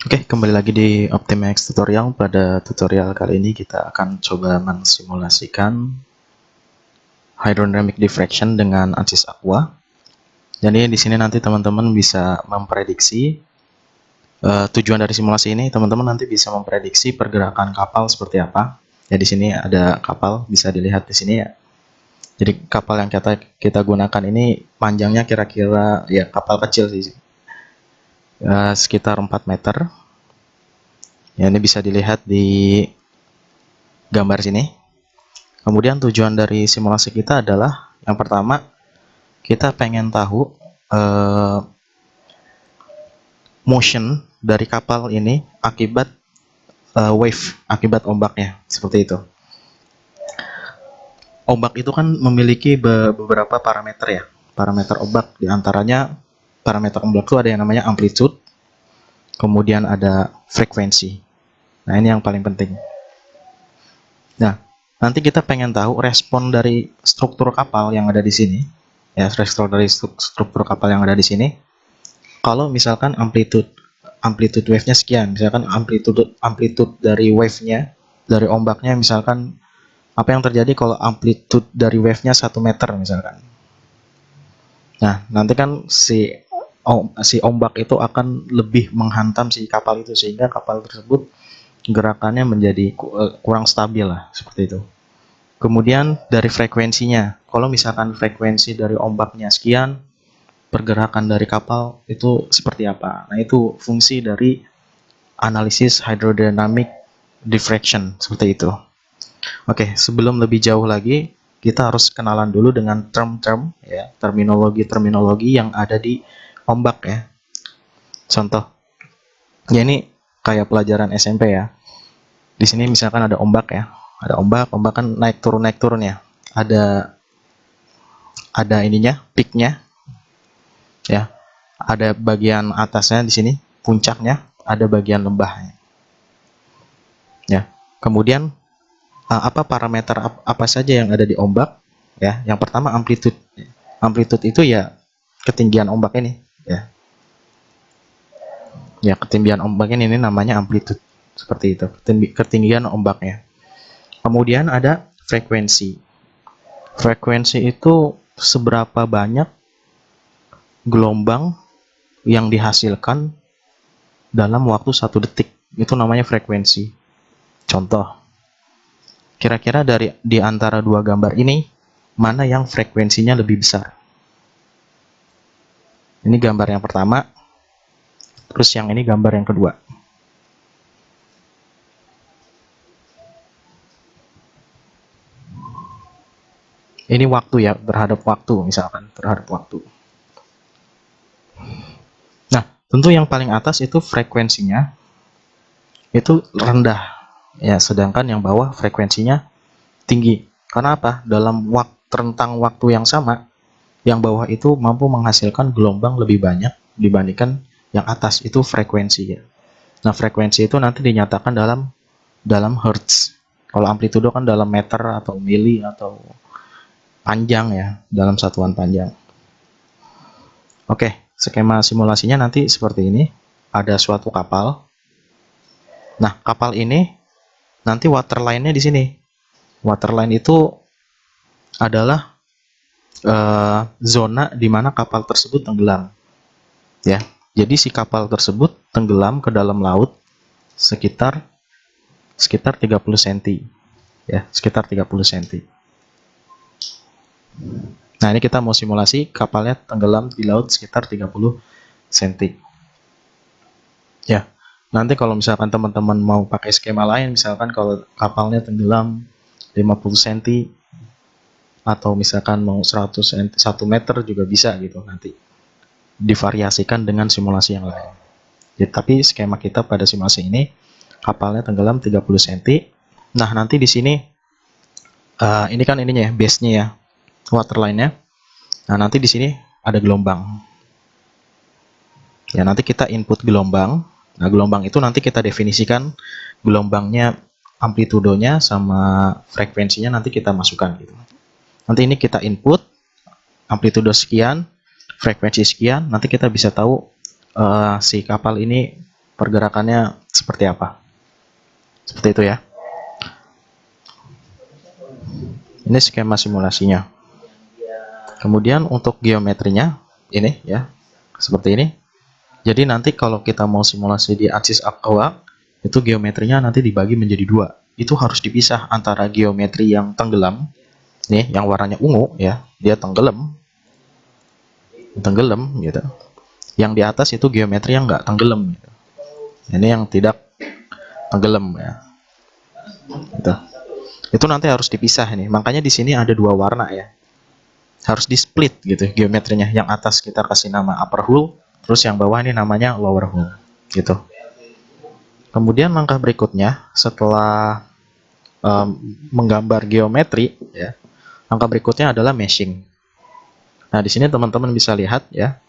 Oke, kembali lagi di Optimax Tutorial. Pada tutorial kali ini kita akan coba mensimulasikan hydrodynamic diffraction dengan ANSYS Aqua. Jadi di sini nanti teman-teman bisa memprediksi tujuan dari simulasi ini. Teman-teman nanti bisa memprediksi pergerakan kapal seperti apa. Ya di sini ada kapal, bisa dilihat di sini ya. Jadi kapal yang kita gunakan ini panjangnya kira-kira ya kapal kecil sih, sekitar 4 meter. Ya ini bisa dilihat di gambar sini. Kemudian tujuan dari simulasi kita adalah yang pertama kita pengen tahu motion dari kapal ini akibat wave, akibat ombaknya, seperti itu. Ombak itu kan memiliki beberapa parameter ya, parameter ombak, diantaranya parameter ombak itu ada yang namanya amplitude, kemudian ada frekuensi. Nah ini yang paling penting. Nah nanti kita pengen tahu respon dari struktur kapal yang ada di sini, ya, struktur kapal yang ada di sini. Kalau misalkan amplitude wave-nya sekian, misalkan amplitude dari wave-nya, dari ombaknya, misalkan apa yang terjadi kalau amplitude dari wave-nya 1 meter misalkan. Nah, nanti kan si ombak itu akan lebih menghantam si kapal itu, sehingga kapal tersebut gerakannya menjadi kurang stabil lah, seperti itu. Kemudian dari frekuensinya, kalau misalkan frekuensi dari ombaknya sekian, pergerakan dari kapal itu seperti apa. Nah, itu fungsi dari analisis hydrodynamic diffraction, seperti itu. Oke, sebelum lebih jauh lagi, kita harus kenalan dulu dengan term-term, ya, terminologi-terminologi yang ada di ombak ya. Contoh, ya ini kayak pelajaran SMP ya. Di sini misalkan ada ombak ya, ada ombak kan naik turun ya. Ada ininya, peaknya, ya. Ada bagian atasnya di sini, puncaknya, ada bagian lembahnya. Ya. Kemudian apa parameter apa saja yang ada di ombak? Ya, yang pertama amplitude. Amplitude itu ya ketinggian ombak ini, ya. Ya, ketinggian ombak ini namanya amplitude. Seperti itu, ketinggian ombaknya. Kemudian ada frekuensi. Frekuensi itu seberapa banyak gelombang yang dihasilkan dalam waktu 1 detik. Itu namanya frekuensi. Contoh, kira-kira di antara dua gambar ini, mana yang frekuensinya lebih besar? Ini gambar yang pertama, terus yang ini gambar yang kedua. Ini waktu ya, terhadap waktu, misalkan terhadap waktu. Nah, tentu yang paling atas itu frekuensinya itu rendah, ya, sedangkan yang bawah frekuensinya tinggi. Karena apa? Dalam rentang waktu yang sama, yang bawah itu mampu menghasilkan gelombang lebih banyak dibandingkan yang atas, itu frekuensi ya. Nah, frekuensi itu nanti dinyatakan dalam hertz. Kalau amplitudo kan dalam meter atau mili atau panjang ya, dalam satuan panjang. Oke, skema simulasinya nanti seperti ini. Ada suatu kapal. Nah, kapal ini nanti waterline-nya di sini. Waterline itu adalah zona di mana kapal tersebut tenggelam. Ya, jadi si kapal tersebut tenggelam ke dalam laut sekitar 30 cm. Ya, sekitar 30 cm. Nah, ini kita mau simulasi kapalnya tenggelam di laut sekitar 30 cm. Ya, nanti kalau misalkan teman-teman mau pakai skema lain, misalkan kalau kapalnya tenggelam 50 cm atau misalkan mau 100 cm, 1 meter juga bisa gitu, nanti divariasikan dengan simulasi yang lain. Jadi, tapi skema kita pada simulasi ini kapalnya tenggelam 30 cm. Nah, nanti di sini ini kan ininya ya, base-nya ya, waterline-nya. Nah, nanti di sini ada gelombang. Ya, nanti kita input gelombang. Nah, gelombang itu nanti kita definisikan gelombangnya, amplitudonya sama frekuensinya nanti kita masukkan gitu. Nanti ini kita input amplitudo sekian, frekuensi sekian, nanti kita bisa tahu si kapal ini pergerakannya seperti apa. Seperti itu ya. Ini skema simulasinya. Kemudian untuk geometrinya ini ya, seperti ini. Jadi nanti kalau kita mau simulasi di ANSYS Aqua, itu geometrinya nanti dibagi menjadi dua. Itu harus dipisah antara geometri yang tenggelam, nih yang warnanya ungu ya, dia tenggelam gitu. Yang di atas itu geometri yang nggak tenggelam. Gitu. Ini yang tidak tenggelam ya. Gitu. Itu nanti harus dipisah nih. Makanya di sini ada dua warna ya. Harus di split gitu geometrinya. Yang atas kita kasih nama upper hull, terus yang bawah ini namanya lower hull. Gitu. Kemudian langkah berikutnya setelah menggambar geometri ya, langkah berikutnya adalah meshing. Nah di sini teman-teman bisa lihat ya,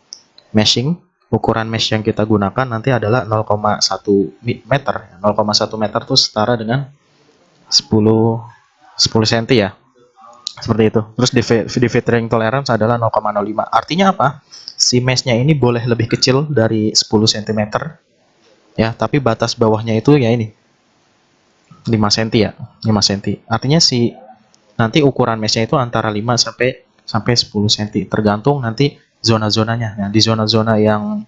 meshing, ukuran mesh yang kita gunakan nanti adalah 0,1 meter. 0,1 meter itu setara dengan 10 cm ya, seperti itu. Terus defeaturing tolerance adalah 0,05. Artinya apa? Si meshnya ini boleh lebih kecil dari 10 cm ya, tapi batas bawahnya itu ya ini 5 cm ya, 5 cm. Artinya si nanti ukuran meshnya itu antara 5 sampai 10 cm, tergantung nanti zona-zonanya. Nah, di zona-zona yang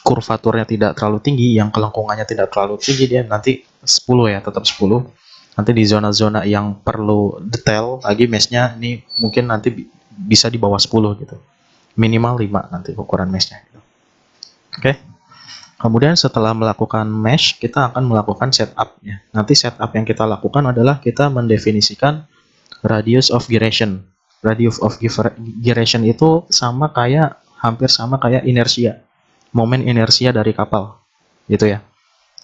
kurvaturnya tidak terlalu tinggi, yang kelengkungannya tidak terlalu tinggi, dia nanti 10 ya, tetap 10. Nanti di zona-zona yang perlu detail lagi meshnya ini mungkin nanti bisa di bawah 10 gitu. Minimal 5 nanti ukuran meshnya gitu. Oke. Kemudian setelah melakukan mesh, kita akan melakukan setup ya. Nanti setup yang kita lakukan adalah kita mendefinisikan radius of gyration. Radius of gyration itu hampir sama kayak inersia. Momen inersia dari kapal. Gitu ya.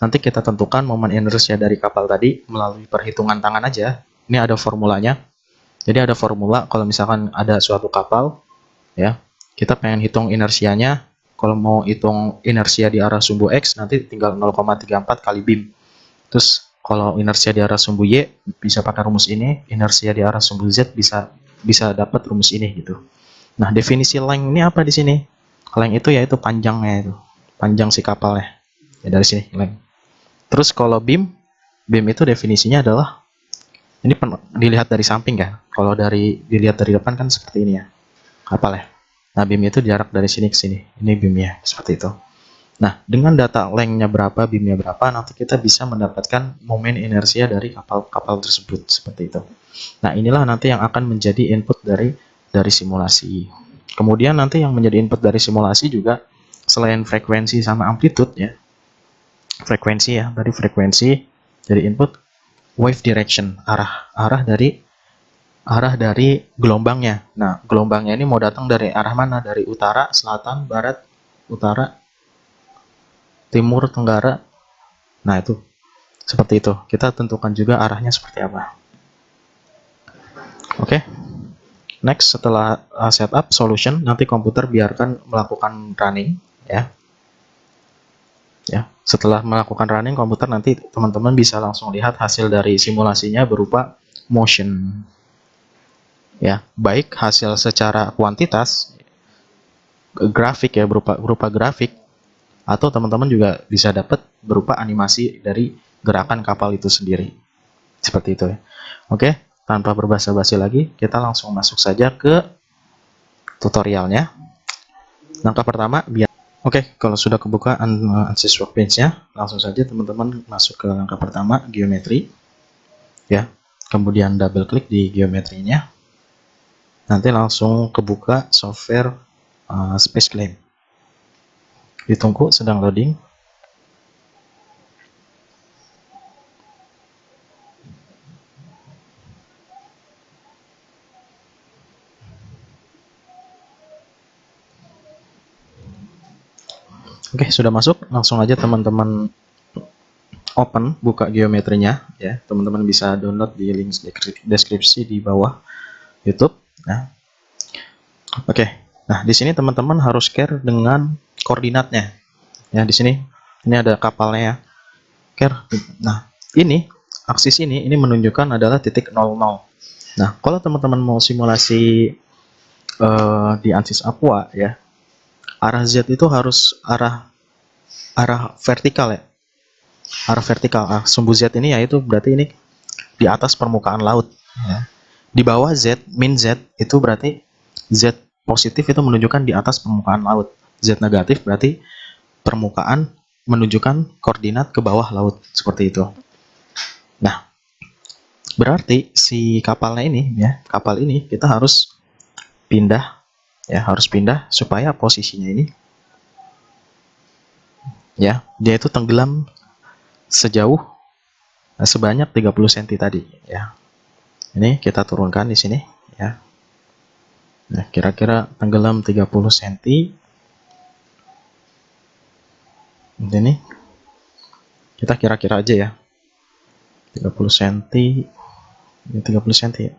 Nanti kita tentukan momen inersia dari kapal tadi melalui perhitungan tangan aja. Ini ada formulanya. Jadi ada formula kalau misalkan ada suatu kapal ya, kita pengen hitung inersianya. Kalau mau hitung inersia di arah sumbu X nanti tinggal 0,34 kali beam. Terus kalau inersia di arah sumbu Y bisa pakai rumus ini, inersia di arah sumbu Z bisa dapat rumus ini gitu. Nah, definisi length ini apa di sini? Length itu yaitu panjangnya itu. Panjang si kapalnya. Ya dari sini length. Terus kalau beam itu definisinya adalah ini dilihat dari samping kan. Kalau dilihat dari depan kan seperti ini ya. Kapal ya. Nah, beam itu jarak dari sini ke sini. Ini beamnya, seperti itu. Nah, dengan data length-nya berapa, beamnya berapa, nanti kita bisa mendapatkan momen inersia dari kapal tersebut, seperti itu. Nah, inilah nanti yang akan menjadi input dari simulasi. Kemudian nanti yang menjadi input dari simulasi juga selain frekuensi sama amplitude ya. Frekuensi ya, tadi frekuensi jadi input, wave direction, arah dari gelombangnya. Nah, gelombangnya ini mau datang dari arah mana? Dari utara, selatan, barat, utara, timur, tenggara. Nah, itu. Seperti itu. Kita tentukan juga arahnya seperti apa. Oke. Next, setelah setup solution, nanti komputer biarkan melakukan running. Ya. Setelah melakukan running, komputer nanti teman-teman bisa langsung lihat hasil dari simulasinya berupa motion. Ya, baik hasil secara kuantitas grafik ya, berupa grafik, atau teman-teman juga bisa dapat berupa animasi dari gerakan kapal itu sendiri, seperti itu ya. Oke, tanpa berbasa-basi lagi, kita langsung masuk saja ke tutorialnya. Langkah pertama oke, kalau sudah kebuka ANSYS Workbench-nya, langsung saja teman-teman masuk ke langkah pertama, geometri ya. Kemudian double klik di geometrinya. Nanti langsung kebuka software Space Claim. Ditunggu, sedang loading. Oke, sudah masuk. Langsung aja teman-teman open, buka geometrinya ya. Teman-teman bisa download di link deskripsi di bawah YouTube. Nah, oke. Nah, di sini teman-teman harus care dengan koordinatnya. Ya, di sini ini ada kapalnya ya. Care. Nah, ini aksis ini menunjukkan adalah titik 00. Nah, kalau teman-teman mau simulasi di ANSYS Aqua ya, arah Z itu harus arah arah vertikal ya. Arah vertikal. Sumbu Z ini yaitu berarti ini di atas permukaan laut. Ya. Di bawah Z, min Z itu berarti Z positif itu menunjukkan di atas permukaan laut. Z negatif berarti permukaan menunjukkan koordinat ke bawah laut, seperti itu. Nah, berarti si kapalnya ini ya, kapal ini kita harus pindah ya, harus pindah supaya posisinya ini ya, dia itu tenggelam sejauh sebanyak 30 cm tadi ya. Ini kita turunkan di sini ya. Nah, kira-kira tenggelam 30 cm. Ini kita kira-kira aja ya. 30 cm. Ini 30 cm ya.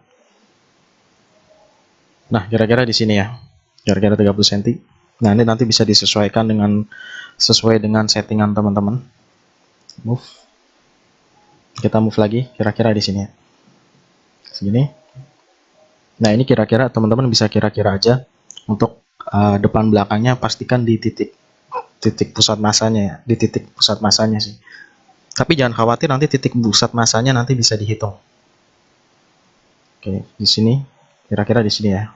Nah, kira-kira di sini ya. Kira-kira 30 cm. Nah, ini nanti bisa disesuaikan dengan sesuai dengan settingan teman-teman. Move. Kita move lagi, kira-kira di sini ya. Segini. Nah, ini kira-kira teman-teman bisa kira-kira aja untuk depan belakangnya pastikan di titik pusat masanya ya, di titik pusat masanya sih. Tapi jangan khawatir, nanti titik pusat masanya nanti bisa dihitung. Oke, di sini kira-kira di sini ya.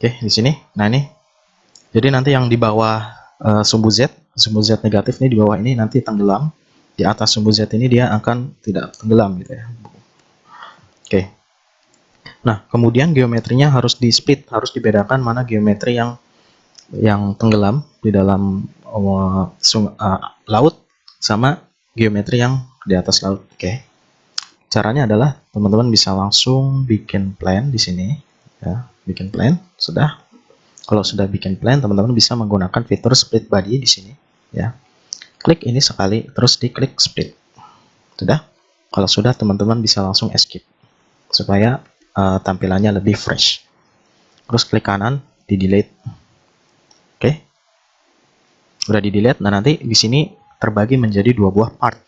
Oke, di sini. Nah, ini. Jadi nanti yang di bawah sumbu Z negatif ini di bawah ini nanti tenggelam. Di atas sumbu Z ini dia akan tidak tenggelam gitu ya. Oke. Nah, kemudian geometrinya harus di split, harus dibedakan mana geometri yang tenggelam di dalam laut sama geometri yang di atas laut. Oke. Caranya adalah teman-teman bisa langsung bikin plan di sini ya, bikin plan. Sudah. Kalau sudah bikin plan, teman-teman bisa menggunakan fitur split body di sini ya. Klik ini sekali terus diklik split. Sudah. Kalau sudah, teman-teman bisa langsung escape supaya tampilannya lebih fresh. Terus klik kanan di delete. Oke. Udah di delete. Nah, nanti di sini terbagi menjadi dua buah part.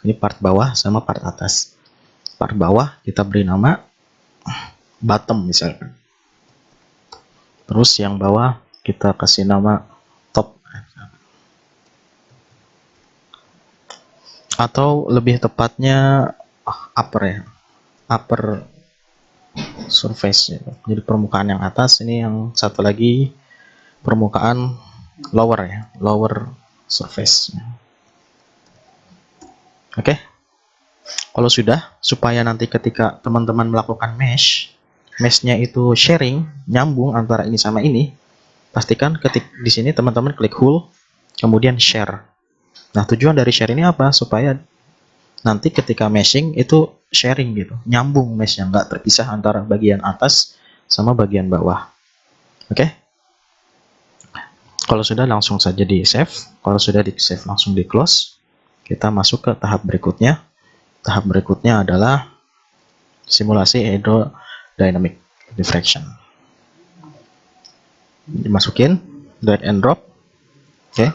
Ini part bawah sama part atas. Part bawah kita beri nama bottom misalkan. Terus yang bawah kita kasih nama top. Atau lebih tepatnya upper ya. Upper surface. Jadi permukaan yang atas, ini yang satu lagi permukaan lower ya. Lower surface. Oke. Kalau sudah, supaya nanti ketika teman-teman melakukan meshnya itu sharing, nyambung antara ini sama ini, pastikan ketik di sini teman-teman klik whole, kemudian share. Nah, tujuan dari share ini apa? Supaya nanti ketika meshing itu sharing gitu, nyambung meshnya, nggak terpisah antara bagian atas sama bagian bawah. Oke? Kalau sudah, langsung saja di save. Kalau sudah di save, langsung di close. Kita masuk ke tahap berikutnya. Tahap berikutnya adalah simulasi hydrodynamic diffraction. Dimasukin, drag and drop. Oke.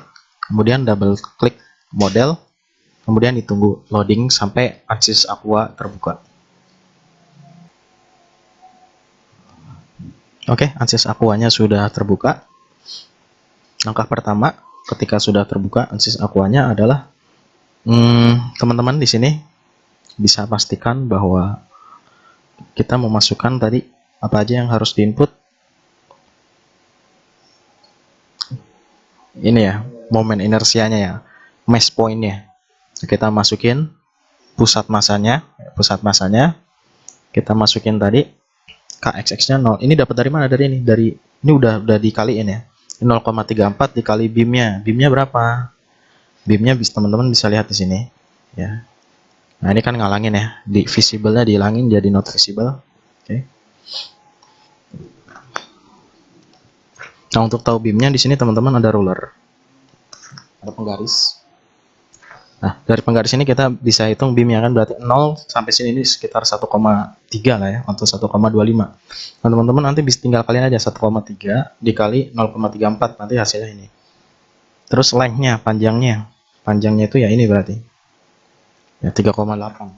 Kemudian double klik model. Kemudian ditunggu loading sampai ANSYS Aqua terbuka. Oke, ANSYS Aqua-nya sudah terbuka. Langkah pertama ketika sudah terbuka ANSYS Aqua-nya adalah teman-teman di sini bisa pastikan bahwa kita memasukkan tadi apa aja yang harus diinput. Ini ya, momen inersianya ya, mesh point-nya. Kita masukin pusat masanya, kita masukin tadi KXX-nya 0. Ini dapat dari mana? Dari ini, ini udah dikaliin ya. 0,34 dikali beamnya. Beamnya berapa? Beamnya teman-teman bisa lihat di sini ya. Nah, ini kan ngalangin ya, di visible-nya dihilangin jadi not visible. Oke. Nah, untuk tahu beamnya di sini teman-teman ada ruler, ada penggaris. Nah, dari penggaris ini kita bisa hitung beamnya kan, berarti 0 sampai sini ini sekitar 1,3 lah ya, atau 1,25. Nah, teman-teman nanti bisa tinggal kalian aja 1,3 dikali 0,34, nanti hasilnya ini. Terus length-nya, panjangnya itu ya ini berarti ya 3,8.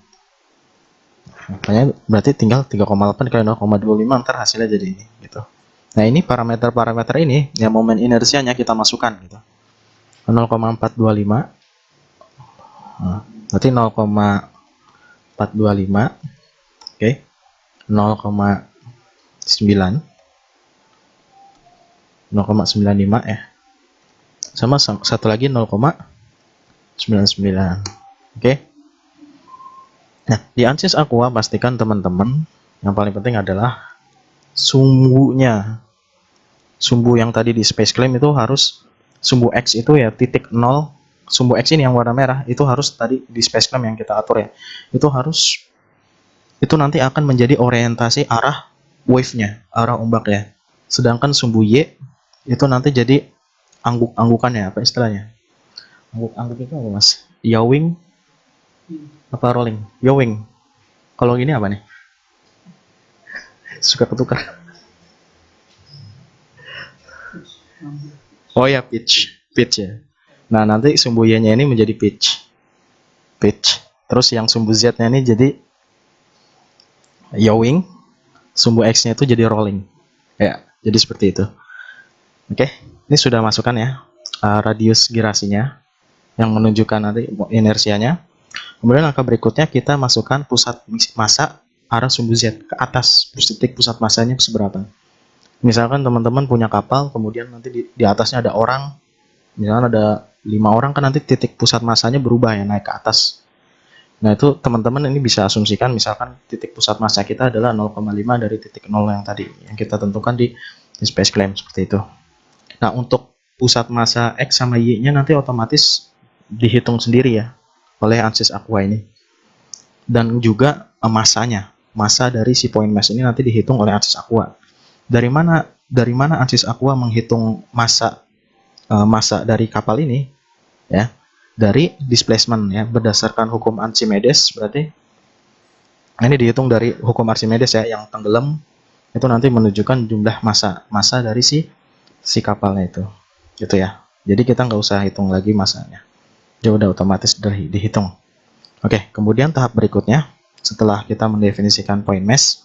Makanya berarti tinggal 3,8 kali 0,25, ntar hasilnya jadi ini gitu. Nah, ini parameter-parameter ini ya, momen inersianya kita masukkan gitu. 0,425. Nah, berarti 0,425. Oke. 0,9. 0,95 ya. Sama satu lagi 0,99. Oke. Nah, di ANSYS Aqua pastikan teman-teman yang paling penting adalah sumbunya. Sumbu yang tadi di space claim itu harus sumbu X itu ya titik 0. Sumbu X ini yang warna merah itu harus tadi di space claim yang kita atur ya. Itu harus, itu nanti akan menjadi orientasi arah wave-nya, arah ombak ya. Sedangkan sumbu Y itu nanti jadi angguk-anggukannya, apa istilahnya? Angguk-angguk itu apa mas? Yawing apa rolling? Yawing. Kalau ini apa nih? Suka ketukar. Oh ya, pitch ya. Nah, nanti sumbu Y-nya ini menjadi pitch. Terus yang sumbu Z-nya ini jadi yawing, sumbu X-nya itu jadi rolling. Ya, jadi seperti itu. Oke, ini sudah masukkan ya radius girasinya yang menunjukkan nanti inersianya. Kemudian langkah berikutnya kita masukkan pusat massa arah sumbu Z ke atas. Titik pusat massanya seberapa? Misalkan teman-teman punya kapal, kemudian nanti di atasnya ada orang, misalkan ada 5 orang, kan nanti titik pusat massanya berubah ya, naik ke atas. Nah, itu teman-teman ini bisa asumsikan misalkan titik pusat massa kita adalah 0,5 dari titik 0 yang tadi yang kita tentukan di space claim seperti itu. Nah, untuk pusat massa X sama Y-nya nanti otomatis dihitung sendiri ya oleh ANSYS Aqua ini. Dan juga massanya, massa dari si point mass ini nanti dihitung oleh ANSYS Aqua. Dari mana ANSYS Aqua menghitung massa dari kapal ini ya? Dari displacement ya, berdasarkan hukum Archimedes. Berarti ini dihitung dari hukum Archimedes ya, yang tenggelam itu nanti menunjukkan jumlah massa dari si kapalnya itu gitu ya. Jadi kita nggak usah hitung lagi massanya, dia udah otomatis dihitung. Oke, kemudian tahap berikutnya setelah kita mendefinisikan point mesh,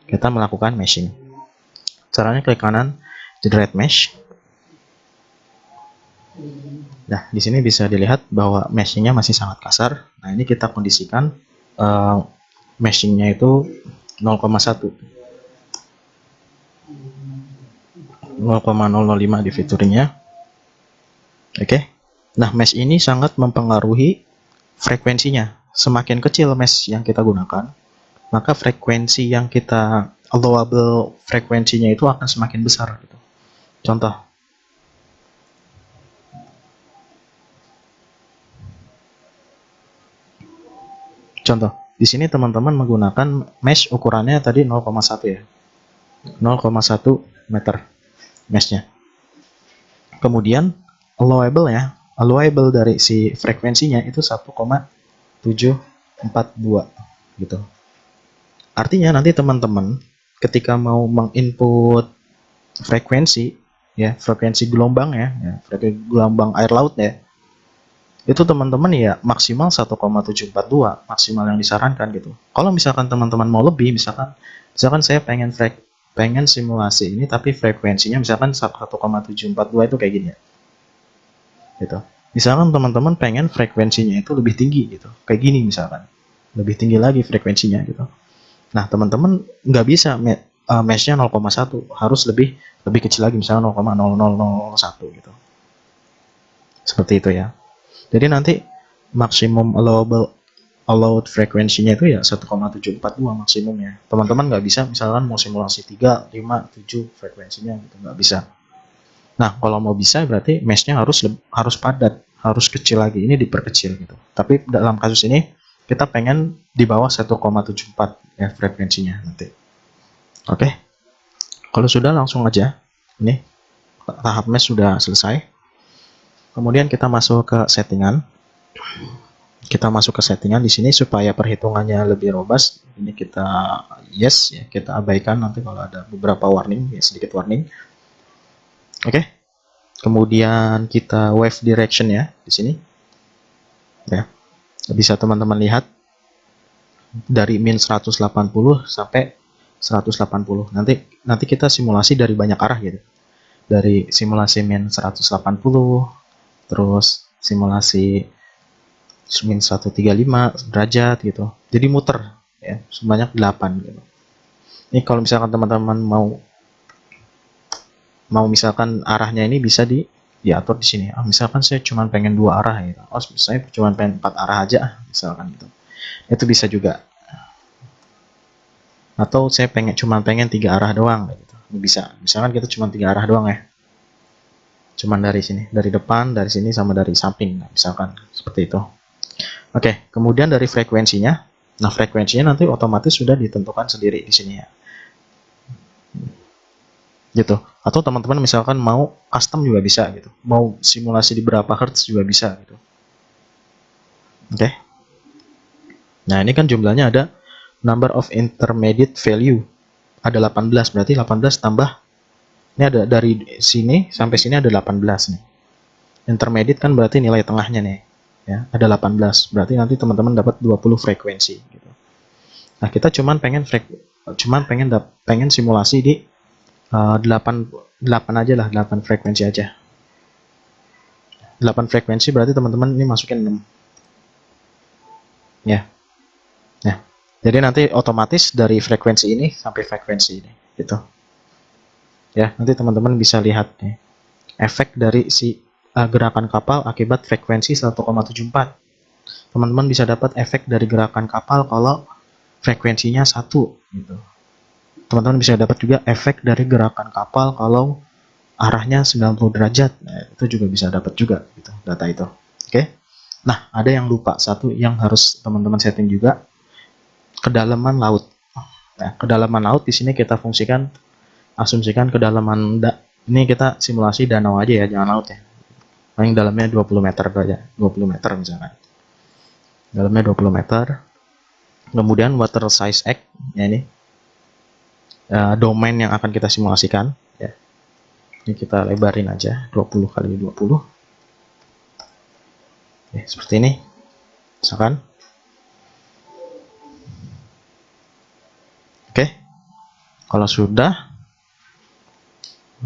kita melakukan meshing. Caranya klik kanan, generate mesh. Nah, di sini bisa dilihat bahwa meshingnya masih sangat kasar. Nah, ini kita kondisikan meshingnya itu 0,1, 0,005 di featuringnya. Oke. Nah, mesh ini sangat mempengaruhi frekuensinya. Semakin kecil mesh yang kita gunakan, maka frekuensi yang kita allowable frekuensinya itu akan semakin besar gitu. Contoh. Di sini teman-teman menggunakan mesh ukurannya tadi 0,1 ya. 0,1 meter meshnya. Kemudian allowable dari si frekuensinya itu 1,742 gitu. Artinya nanti teman-teman ketika mau menginput frekuensi ya, frekuensi gelombang ya, frekuensi gelombang air laut ya, itu teman-teman ya maksimal 1,742 maksimal yang disarankan gitu. Kalau misalkan teman-teman mau lebih, misalkan saya pengen simulasi ini tapi frekuensinya misalkan 1,742 itu kayak gini ya. Gitu. Misalkan teman-teman pengen frekuensinya itu lebih tinggi gitu. Kayak gini misalkan. Lebih tinggi lagi frekuensinya gitu. Nah, teman-teman nggak bisa meshnya 0,1, harus lebih kecil lagi, misalnya 0,0001 gitu. Seperti itu ya. Jadi nanti maksimum allowed frekuensinya itu ya 1,742 maksimumnya. Teman-teman nggak bisa misalkan mau simulasi 3, 5, 7 frekuensinya gitu, nggak bisa. Nah, kalau mau bisa berarti meshnya harus padat, harus kecil lagi. Ini diperkecil gitu. Tapi dalam kasus ini kita pengen di bawah 1,74 ya frekuensinya nanti. Oke. Kalau sudah langsung aja. Ini tahap mesh sudah selesai. Kemudian kita masuk ke settingan. Di sini supaya perhitungannya lebih robust. Ini kita yes ya, kita abaikan nanti kalau ada beberapa warning ya, sedikit warning. Oke. Kemudian kita wave direction ya di sini. Ya. Bisa teman-teman lihat dari min 180 sampai 180. Nanti kita simulasi dari banyak arah gitu. Dari simulasi min 180, terus simulasi min 135 derajat gitu. Jadi muter ya, sebanyak 8 gitu. Ini kalau misalkan teman-teman mau misalkan arahnya ini bisa diatur di sini. Misalkan saya cuma pengen 2 arah gitu. Saya cuma pengen 4 arah aja misalkan gitu. Itu bisa juga. Atau saya cuma pengen 3 arah doang gitu. Ini bisa. Misalkan kita cuma 3 arah doang ya. Cuman dari sini, dari depan, dari sini sama dari samping, misalkan seperti itu. Oke, kemudian dari frekuensinya. Nah, frekuensinya nanti otomatis sudah ditentukan sendiri di sini ya. Gitu. Atau teman-teman misalkan mau custom juga bisa gitu. Mau simulasi di berapa hertz juga bisa gitu. Oke. Nah, ini kan jumlahnya ada number of intermediate value. Ada 18, berarti 18 tambah ini ada dari sini sampai sini ada 18 nih. Intermediate kan berarti nilai tengahnya nih. Ya, ada 18. Berarti nanti teman-teman dapat 20 frekuensi gitu. Nah, kita pengen simulasi di 8 aja lah, 8 frekuensi aja. 8 frekuensi berarti teman-teman ini masukin 6. Ya. Nah, jadi nanti otomatis dari frekuensi ini sampai frekuensi ini gitu. Ya, nanti teman-teman bisa lihat nih efek dari si gerakan kapal akibat frekuensi 1,74. Teman-teman bisa dapat efek dari gerakan kapal kalau frekuensinya 1 gitu. Teman-teman bisa dapat juga efek dari gerakan kapal kalau arahnya 90 derajat. Nah, itu juga bisa dapat juga gitu, data itu. Oke. Nah, ada yang lupa satu yang harus teman-teman setting juga, kedalaman laut. Nah, kedalaman laut di sini kita asumsikan kedalaman ini kita simulasi danau aja ya, jangan laut ya. Paling dalamnya 20 meter aja, 20 meter misalkan. Dalamnya 20 meter. Kemudian water size X, ya ini domain yang akan kita simulasikan ya. Ini kita lebarin aja 20 kali 20. Oke, seperti ini. Misalkan. Oke. Kalau sudah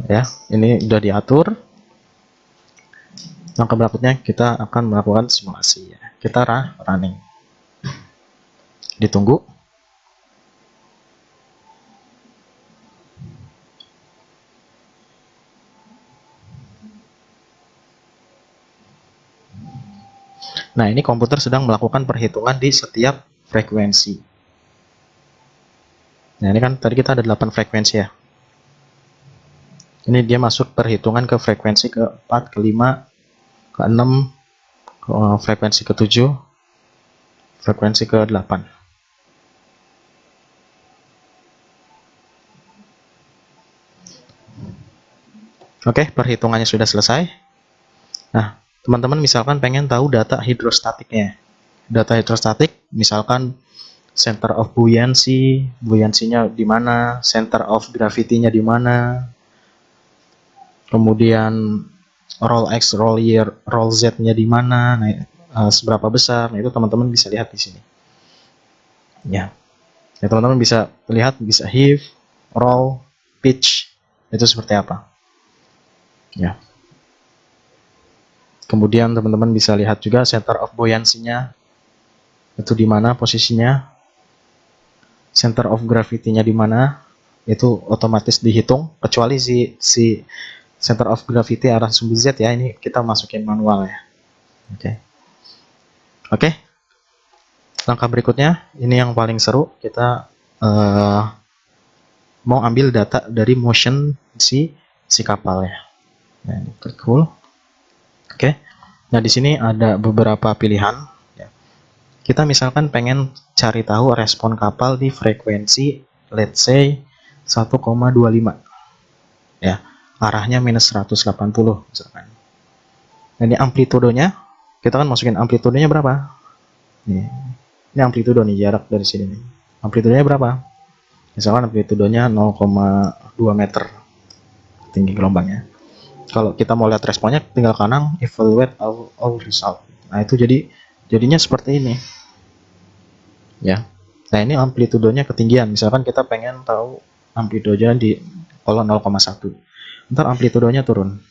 ya, ini sudah diatur. Langkah berikutnya kita akan melakukan simulasi ya. Kita running. Ditunggu. Nah, ini komputer sedang melakukan perhitungan di setiap frekuensi. Nah, ini kan tadi kita ada 8 frekuensi ya. Ini dia masuk perhitungan ke frekuensi ke-4, ke-5, ke-6, frekuensi ke-7, frekuensi ke-8. Oke, perhitungannya sudah selesai. Nah, teman-teman misalkan pengen tahu data hidrostatiknya. Data hidrostatik, misalkan center of buoyancy, buoyancy-nya di mana, center of gravity-nya di mana, kemudian roll X, roll Y, roll Z-nya di mana, nah, seberapa besar, nah itu teman-teman bisa lihat di sini. Ya, teman-teman bisa lihat, bisa heave, roll, pitch, itu seperti apa. Ya. Kemudian teman-teman bisa lihat juga center of buoyancy-nya itu di mana posisinya, center of gravity-nya di mana, itu otomatis dihitung, kecuali si center of gravity arah sumbu Z ya, ini kita masukin manual ya. Oke. Langkah berikutnya, ini yang paling seru, kita mau ambil data dari motion si kapal ya. Nah, ini klik cool. Oke. Nah, di sini ada beberapa pilihan. Ya. Kita misalkan pengen cari tahu respon kapal di frekuensi, let's say 1,25. Ya, arahnya minus 180 misalkan. Nah, ini amplitudenya, kita kan masukin amplitudenya berapa? Ini amplitudo nih, jarak dari sini nih. Amplitudenya berapa? Misalkan amplitudenya 0,2 meter tinggi gelombangnya. Kalau kita mau lihat responnya, tinggal kanan evaluate all result. Nah, itu jadinya seperti ini. Ya. Nah, ini amplitudenya ketinggian. Misalkan kita pengen tahu amplitudenya di 0,1. Ntar amplitudenya turun.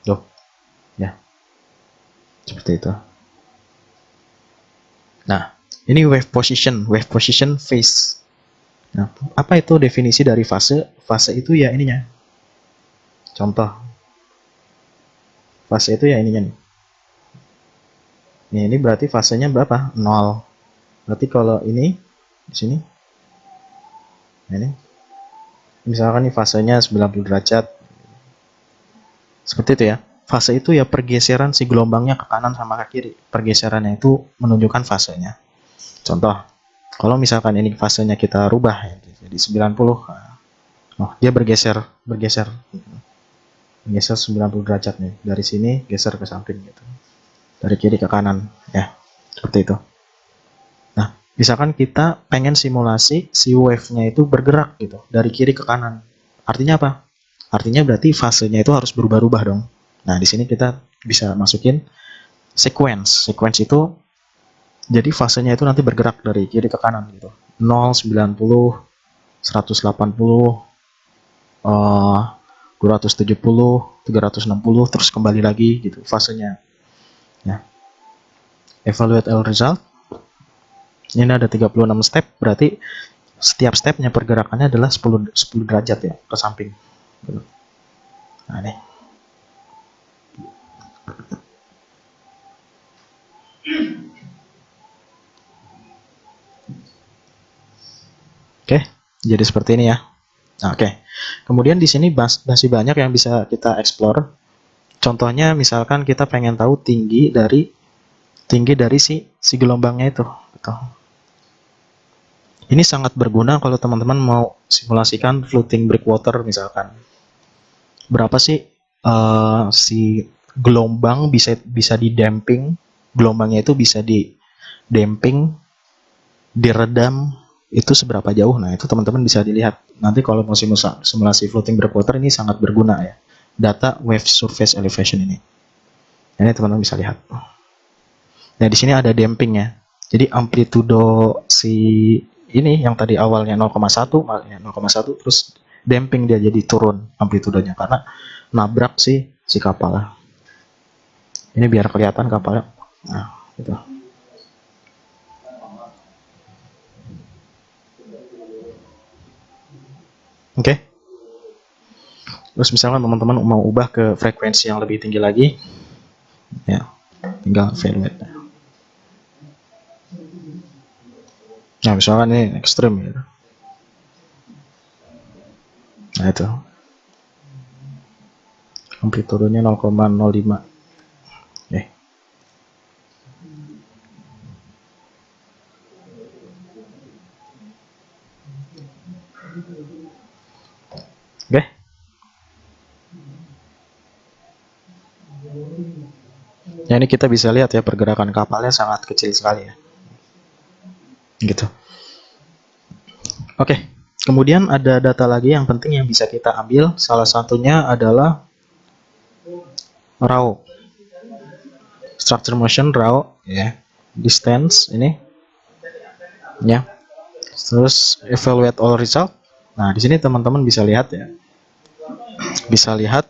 Tuh. Ya. seperti itu. Nah, ini wave position phase. Nah, apa itu definisi dari fase? Fase itu ya ininya. Contoh, fase itu ya ininya nih. Ini berarti fasenya berapa? 0. Berarti kalau ini di sini, ini misalkan nih fasenya 90 derajat. Seperti itu ya. Fase itu ya pergeseran si gelombangnya ke kanan sama ke kiri. Pergeserannya itu menunjukkan fasenya. Contoh, kalau misalkan ini fasenya kita rubah ya, jadi 90. Oh, dia bergeser 90 derajat nih. Dari sini geser ke samping gitu. Dari kiri ke kanan ya. Seperti itu. Nah, misalkan kita pengen simulasi si wave-nya itu bergerak gitu dari kiri ke kanan. Artinya apa? Artinya berarti fasenya itu harus berubah-ubah dong. Nah, di sini kita bisa masukin sequence. Sequence itu jadi fasenya itu nanti bergerak dari kiri ke kanan gitu. 0, 90, 180, 270, 360, terus kembali lagi gitu fasenya. Ya. Evaluate L result. Ini ada 36 step, berarti setiap stepnya pergerakannya adalah 10 derajat ya ke samping. Nah, ini. Oke, jadi seperti ini ya. Nah, oke. Kemudian di sini masih banyak yang bisa kita explore. Contohnya misalkan kita pengen tahu tinggi dari si gelombangnya itu. Gitu. Ini sangat berguna kalau teman-teman mau simulasikan floating breakwater misalkan. Berapa sih si gelombang bisa didamping, gelombangnya itu bisa didamping, diredam itu seberapa jauh. Nah, itu teman-teman bisa dilihat. Nanti kalau mau simulasi floating breakwater ini sangat berguna ya. Data wave surface elevation ini. Ini teman-teman bisa lihat. Nah, di sini ada dampingnya. Jadi amplitudo si ini yang tadi awalnya 0,1 terus damping dia jadi turun amplitudonya karena nabrak si kapal. Ini biar kelihatan kapalnya. Nah, gitu. Oke. Terus misalnya teman-teman mau ubah ke frekuensi yang lebih tinggi lagi, ya tinggal evaluate. Nah, misalkan ini ekstrim gitu. Nah, itu amplitudenya 0,05. Oke. Ya, ini kita bisa lihat ya pergerakan kapalnya sangat kecil sekali ya. Gitu. Oke. Kemudian ada data lagi yang penting yang bisa kita ambil. Salah satunya adalah RAW. Structure motion RAW ya. Distance ini. Ya. Terus evaluate all result. Nah, di sini teman-teman bisa lihat ya. Bisa lihat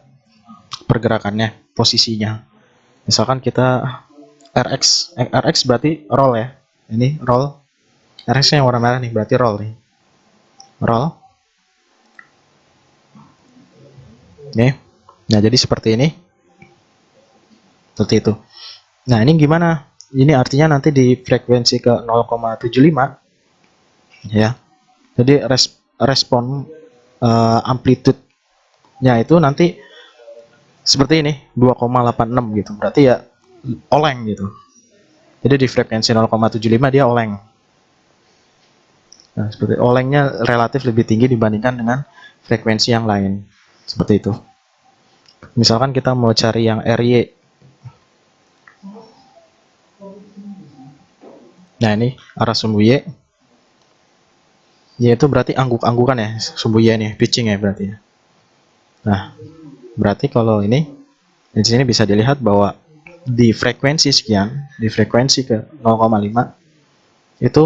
pergerakannya, posisinya. Misalkan kita RX berarti roll ya. Ini roll. RX yang warna merah nih berarti roll nih. Roll. Nih. Nah, jadi seperti ini. Seperti itu. Nah, ini gimana? Ini artinya nanti di frekuensi ke 0,75 ya. Jadi respon amplitude-nya itu nanti seperti ini, 2,86 gitu. Berarti ya oleng gitu. Jadi di frekuensi 0,75 dia oleng. Nah, seperti olengnya relatif lebih tinggi dibandingkan dengan frekuensi yang lain. Seperti itu. Misalkan kita mau cari yang RY. Nah, ini arah sumbu Y. Y itu berarti angguk-anggukan ya, sumbu Y nih, pitching ya berarti. Nah, berarti kalau ini di sini bisa dilihat bahwa di frekuensi sekian, di frekuensi ke 0,5 itu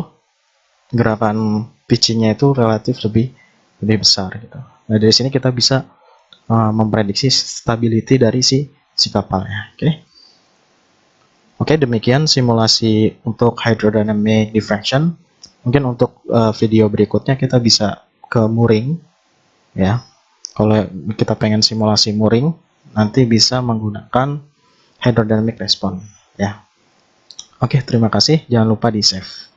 gerakan pitchingnya itu relatif lebih besar gitu. Nah, dari sini kita bisa memprediksi stability dari si kapalnya. Oke. Oke, demikian simulasi untuk hydrodynamic diffraction. Mungkin untuk video berikutnya kita bisa ke mooring, ya. Kalau kita pengen simulasi mooring, nanti bisa menggunakan hydrodynamic response, ya. Oke, terima kasih. Jangan lupa di save.